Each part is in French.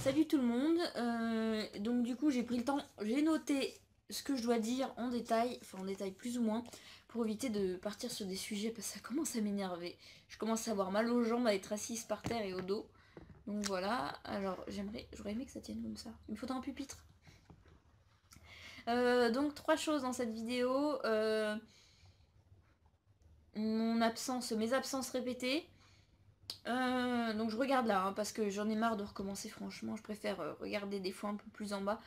Salut tout le monde, donc du coup j'ai pris le temps, j'ai noté ce que je dois dire en détail, enfin en détail plus ou moins, pour éviter de partir sur des sujets parce que ça commence à m'énerver. Je commence à avoir mal aux jambes, à être assise par terre et au dos. Donc voilà, alors j'aurais aimé que ça tienne comme ça. Il me faudra un pupitre. Donc 3 choses dans cette vidéo. Mes absences répétées. Donc je regarde là, hein, parce que j'en ai marre de recommencer franchement. Je préfère regarder des fois un peu plus en bas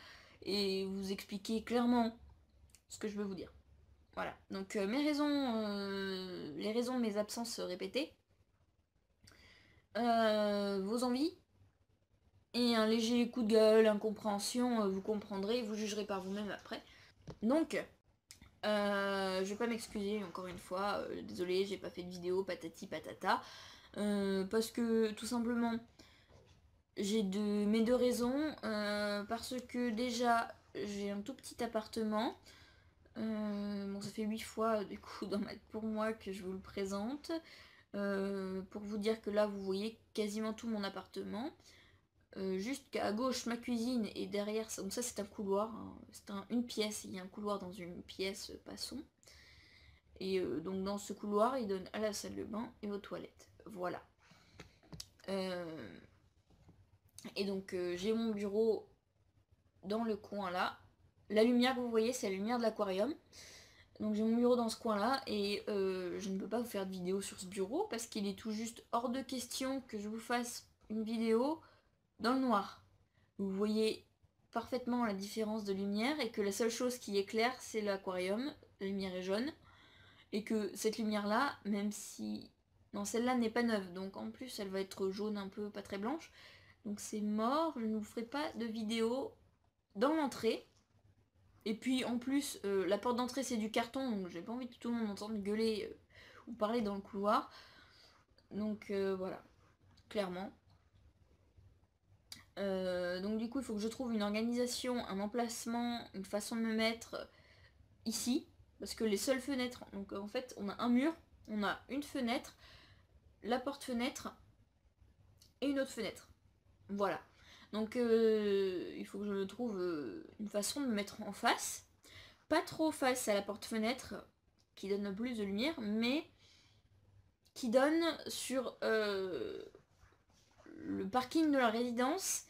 et vous expliquer clairement ce que je veux vous dire. Voilà, donc mes raisons, les raisons de mes absences répétées, vos envies, et un léger coup de gueule, incompréhension, vous comprendrez, vous jugerez par vous-même après. Donc, je vais pas m'excuser encore une fois, désolé, j'ai pas fait de vidéo, patati patata, parce que tout simplement, j'ai mes deux raisons, parce que déjà, j'ai un tout petit appartement. Bon, ça fait 8 fois du coup pour moi que je vous le présente. Pour vous dire que là vous voyez quasiment tout mon appartement. Juste à gauche ma cuisine et derrière, donc ça c'est un couloir, hein. C'est une pièce, il y a un couloir dans une pièce, passons. Et donc dans ce couloir il donne à la salle de bain et aux toilettes. Voilà. Et donc j'ai mon bureau dans le coin là. La lumière que vous voyez c'est la lumière de l'aquarium. Donc j'ai mon bureau dans ce coin-là et je ne peux pas vous faire de vidéo sur ce bureau parce qu'il est tout juste hors de question que je vous fasse une vidéo dans le noir. Vous voyez parfaitement la différence de lumière et que la seule chose qui est claire c'est l'aquarium, la lumière est jaune. Et que cette lumière-là, même si... Non, celle-là n'est pas neuve, donc en plus elle va être jaune un peu, pas très blanche. Donc c'est mort, je ne vous ferai pas de vidéo dans l'entrée. Et puis en plus, la porte d'entrée c'est du carton, donc j'ai pas envie que tout le monde entende gueuler ou parler dans le couloir. Donc voilà, clairement. Donc du coup il faut que je trouve une organisation, un emplacement, une façon de me mettre ici. Parce que les seules fenêtres, donc en fait on a un mur, on a une fenêtre, la porte-fenêtre et une autre fenêtre. Voilà. Donc il faut que je trouve une façon de me mettre en face. Pas trop face à la porte-fenêtre qui donne plus de lumière, mais qui donne sur le parking de la résidence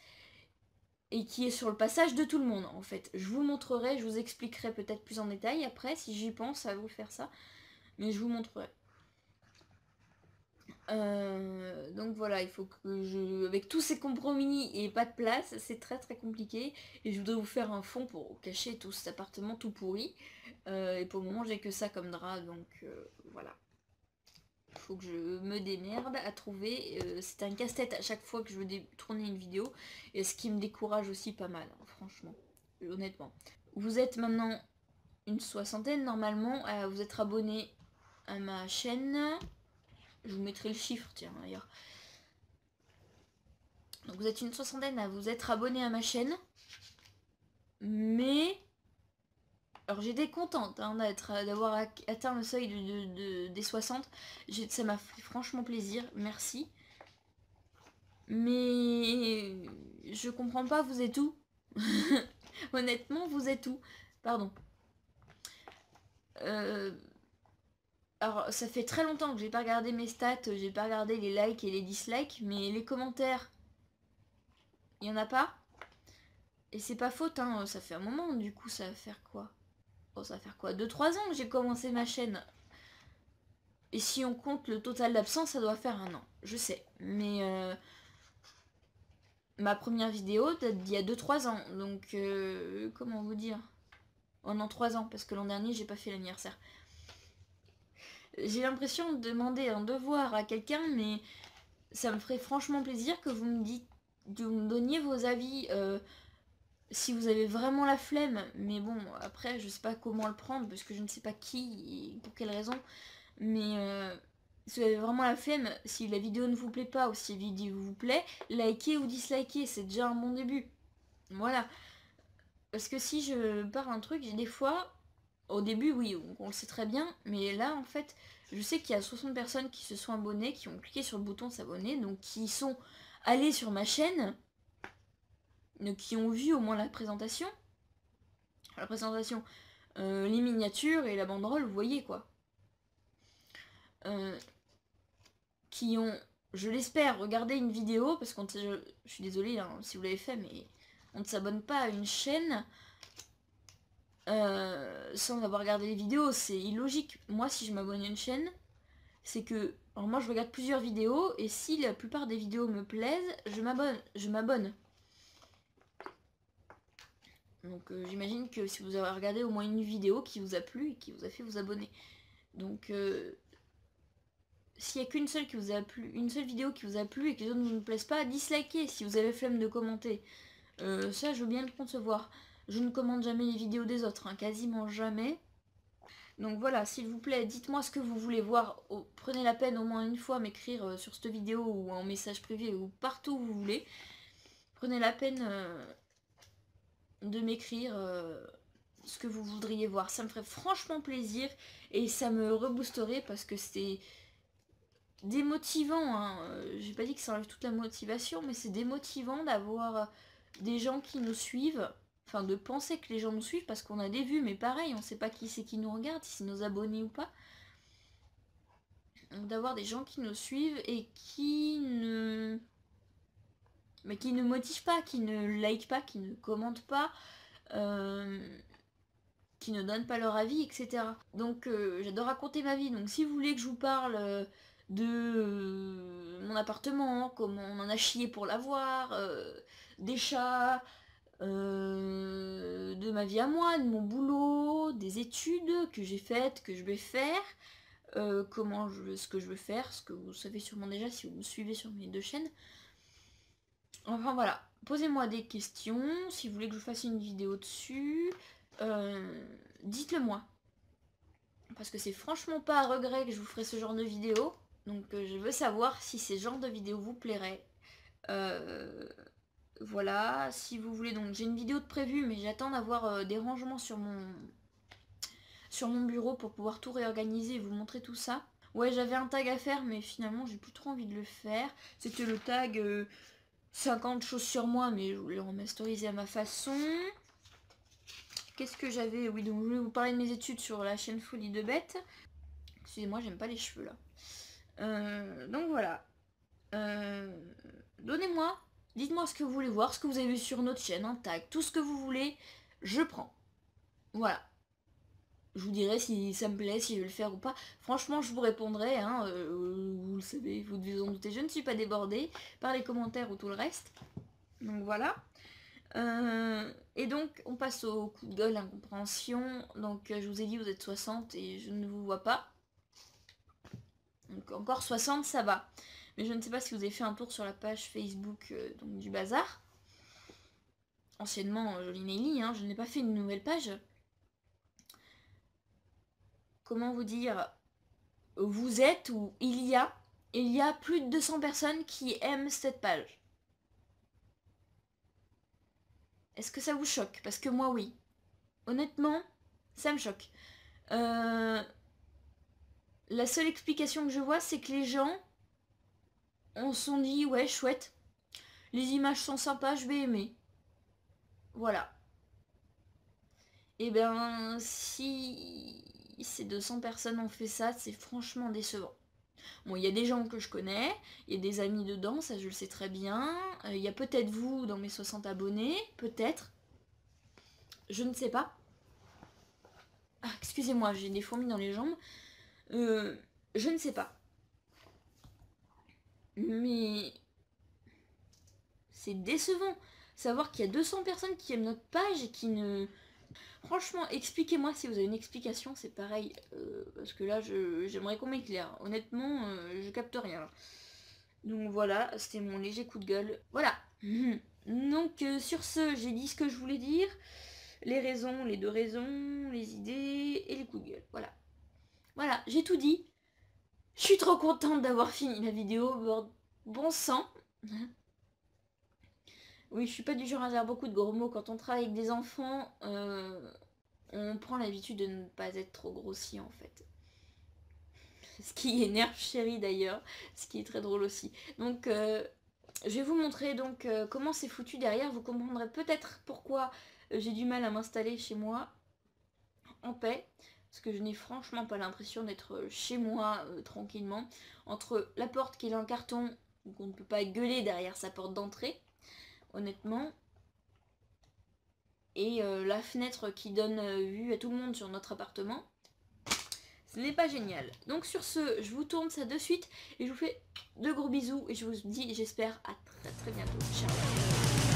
et qui est sur le passage de tout le monde en fait. Je vous montrerai, je vous expliquerai peut-être plus en détail après si j'y pense à vous faire ça, mais je vous montrerai. Donc voilà, il faut que je... Avec tous ces compromis et pas de place, c'est très très compliqué. Et je voudrais vous faire un fond pour cacher tout cet appartement tout pourri. Et pour le moment, j'ai que ça comme drap, donc voilà. Il faut que je me démerde à trouver. C'est un casse-tête à chaque fois que je veux tourner une vidéo. Et ce qui me décourage aussi pas mal, hein, franchement. Honnêtement. Vous êtes maintenant une soixantaine normalement à vous être abonné à ma chaîne. Je vous mettrai le chiffre, tiens, d'ailleurs. Donc vous êtes une soixantaine à vous être abonné à ma chaîne. Mais... Alors j'étais contente hein, d'avoir atteint le seuil des 60. Ça m'a fait franchement plaisir, merci. Mais... Je comprends pas, vous êtes où? Honnêtement, vous êtes où? Pardon. Alors ça fait très longtemps que j'ai pas regardé mes stats, j'ai pas regardé les likes et les dislikes, mais les commentaires, il y en a pas. Et c'est pas faute, hein, ça fait un moment, du coup ça va faire quoi? Oh, ça va faire quoi? 2-3 ans que j'ai commencé ma chaîne. Et si on compte le total d'absence, ça doit faire un an. Je sais, mais ma première vidéo date d'il y a 2-3 ans, donc comment vous dire? Oh non, 3 ans, parce que l'an dernier j'ai pas fait l'anniversaire. J'ai l'impression de demander un devoir à quelqu'un, mais ça me ferait franchement plaisir que vous me donniez vos avis si vous avez vraiment la flemme. Mais bon, après, je sais pas comment le prendre parce que je ne sais pas qui et pour quelle raison. Mais si vous avez vraiment la flemme, si la vidéo ne vous plaît pas ou si la vidéo vous plaît, likez ou dislikez, c'est déjà un bon début. Voilà. Parce que si je pars un truc, j'ai des fois, au début, oui, on le sait très bien, mais là, en fait, je sais qu'il y a 60 personnes qui se sont abonnées, qui ont cliqué sur le bouton s'abonner, donc qui sont allées sur ma chaîne, qui ont vu au moins la présentation. La présentation, les miniatures et la banderole, vous voyez quoi. Qui ont, je l'espère, regardé une vidéo, parce que je suis désolée hein, si vous l'avez fait, mais on ne s'abonne pas à une chaîne sans avoir regardé les vidéos, c'est illogique. Moi, si je m'abonne à une chaîne, c'est que... Alors moi, je regarde plusieurs vidéos, et si la plupart des vidéos me plaisent, je m'abonne. Donc j'imagine que si vous avez regardé au moins une vidéo qui vous a plu et qui vous a fait vous abonner. Donc s'il n'y a qu'une seule qui vous a plu, une seule vidéo qui vous a plu et que les autres ne vous plaisent pas, dislikez si vous avez la flemme de commenter. Ça, je veux bien le concevoir. Je ne commande jamais les vidéos des autres, hein, quasiment jamais. Donc voilà, s'il vous plaît, dites-moi ce que vous voulez voir. Prenez la peine au moins une fois m'écrire sur cette vidéo ou en message privé ou partout où vous voulez. Prenez la peine de m'écrire ce que vous voudriez voir. Ça me ferait franchement plaisir et ça me reboosterait parce que c'est démotivant. Hein. J'ai pas dit que ça enlève toute la motivation, mais c'est démotivant d'avoir des gens qui nous suivent. Enfin, de penser que les gens nous suivent parce qu'on a des vues, mais pareil, on sait pas qui c'est qui nous regarde, si c'est nos abonnés ou pas. Donc d'avoir des gens qui nous suivent et qui ne... mais qui ne motivent pas, qui ne like pas, qui ne commentent pas, qui ne donnent pas leur avis, etc. Donc j'adore raconter ma vie, donc si vous voulez que je vous parle de mon appartement, comment on en a chié pour l'avoir, des chats, de ma vie à moi, de mon boulot, des études que j'ai faites, que je vais faire, ce que je veux faire, ce que vous savez sûrement déjà si vous me suivez sur mes deux chaînes. Enfin voilà, posez-moi des questions, si vous voulez que je fasse une vidéo dessus, dites-le moi. Parce que c'est franchement pas à regret que je vous ferai ce genre de vidéo. Donc je veux savoir si ce genre de vidéo vous plairait. Voilà, si vous voulez, donc j'ai une vidéo de prévue, mais j'attends d'avoir des rangements sur mon bureau pour pouvoir tout réorganiser et vous montrer tout ça. Ouais, j'avais un tag à faire, mais finalement j'ai plus trop envie de le faire. C'était le tag 50 choses sur moi, mais je voulais le remasteriser à ma façon. Qu'est-ce que j'avais? Oui, donc je voulais vous parler de mes études sur la chaîne Folie de Bête. Excusez-moi, j'aime pas les cheveux là. Donc voilà. Donnez-moi, dites-moi ce que vous voulez voir, ce que vous avez vu sur notre chaîne, un tag, tout ce que vous voulez, je prends. Voilà. Je vous dirai si ça me plaît, si je vais le faire ou pas. Franchement, je vous répondrai, hein, vous le savez, vous devez vous en douter, je ne suis pas débordée par les commentaires ou tout le reste. Donc voilà. Et donc, on passe au coup de gueule, incompréhension. Donc, je vous ai dit, vous êtes 60 et je ne vous vois pas. Donc, encore 60, ça va. Mais je ne sais pas si vous avez fait un tour sur la page Facebook donc, du bazar. Anciennement, Jolie Nelly, hein, je n'ai pas fait une nouvelle page. Comment vous dire? Vous êtes ou il y a plus de 200 personnes qui aiment cette page. Est-ce que ça vous choque? Parce que moi, oui. Honnêtement, ça me choque. La seule explication que je vois, c'est que les gens on se sont dit, ouais, chouette. Les images sont sympas, je vais aimer. Voilà. Et ben, si ces 200 personnes ont fait ça, c'est franchement décevant. Bon, il y a des gens que je connais, il y a des amis dedans, ça je le sais très bien. Il y a peut-être vous dans mes 60 abonnés, peut-être. Je ne sais pas. Ah, excusez-moi, j'ai des fourmis dans les jambes. Je ne sais pas. Mais c'est décevant. Savoir qu'il y a 200 personnes qui aiment notre page et qui ne... Franchement, expliquez-moi si vous avez une explication, c'est pareil. Parce que là, j'aimerais qu'on m'éclaire. Honnêtement, je capte rien. Donc voilà, c'était mon léger coup de gueule. Voilà. Donc sur ce, j'ai dit ce que je voulais dire. Les raisons, les deux raisons, les idées et les coups de gueule. Voilà. Voilà, j'ai tout dit. Je suis trop contente d'avoir fini la vidéo. Bon sang. Oui, je suis pas du genre à dire beaucoup de gros mots. Quand on travaille avec des enfants, on prend l'habitude de ne pas être trop grossi en fait. Ce qui énerve Chérie d'ailleurs, ce qui est très drôle aussi. Donc je vais vous montrer donc comment c'est foutu derrière. Vous comprendrez peut-être pourquoi j'ai du mal à m'installer chez moi en paix. Parce que je n'ai franchement pas l'impression d'être chez moi tranquillement. Entre la porte qui est en carton, donc on ne peut pas gueuler derrière sa porte d'entrée, honnêtement. Et la fenêtre qui donne vue à tout le monde sur notre appartement. Ce n'est pas génial. Donc sur ce, je vous tourne ça de suite et je vous fais de gros bisous et je vous dis, j'espère, à très très bientôt. Ciao.